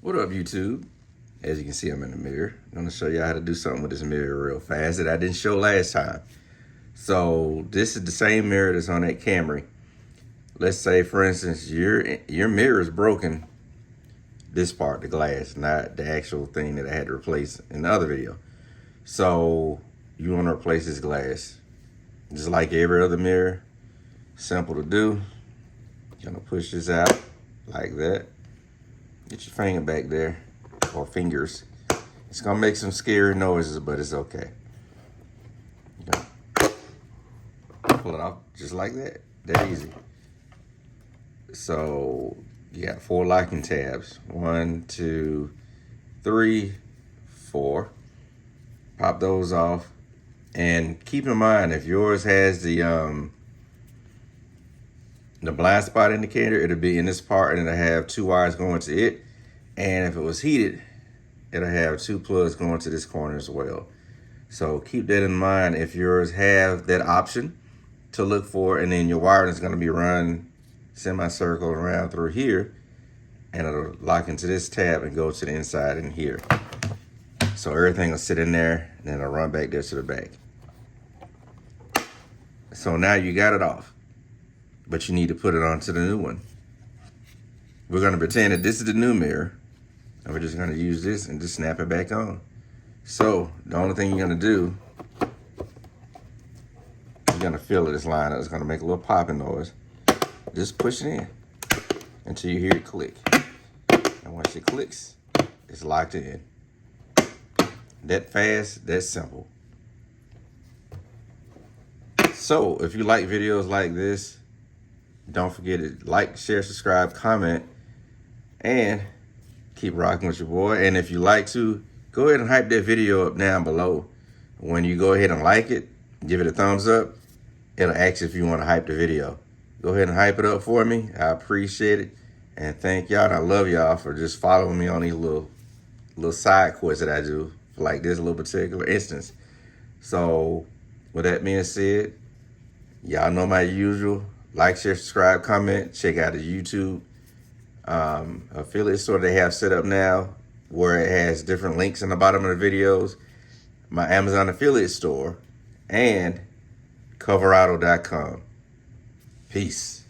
What up, YouTube? As you can see, I'm in the mirror. I'm gonna show you how to do something with this mirror real fast that I didn't show last time. So this is the same mirror that's on that Camry. Let's say, for instance, your mirror is broken. This part, the glass, not the actual thing that I had to replace in the other video. So you want to replace this glass, just like every other mirror. Simple to do. You're gonna push this out like that. Get your finger back there, or fingers. It's gonna make some scary noises, but it's okay. You're gonna pull it off just like that. That easy. So you got 4 locking tabs. 1, 2, 3, 4. Pop those off. And keep in mind, if yours has the blind spot indicator, it'll be in this part and it'll have 2 wires going to it. And if it was heated, it'll have 2 plugs going to this corner as well. So keep that in mind if yours have that option to look for, and then your wiring is gonna be run semicircle around through here, and it'll lock into this tab and go to the inside in here. So everything will sit in there, and then it'll run back there to the back. So now you got it off, but you need to put it onto the new one. We're gonna pretend that this is the new mirror, and we're just gonna use this and just snap it back on. So the only thing you're gonna do, you're gonna feel it, this line up. It's gonna make a little popping noise. Just push it in until you hear it click. And once it clicks, it's locked in. That fast, that simple. So if you like videos like this, don't forget to like, share, subscribe, comment, and keep rocking with your boy. And if you like to, go ahead and hype that video up down below. When you go ahead and like it, give it a thumbs up, it'll ask if you want to hype the video. Go ahead and hype it up for me. I appreciate it. And thank y'all. And I love y'all for just following me on these little side quests that I do for like this little particular instance. So with that being said, y'all know my usual. Like, share, subscribe, comment. Check out the YouTube affiliate store they have set up now, where it has different links in the bottom of the videos. My Amazon affiliate store and Coverado.com. Peace.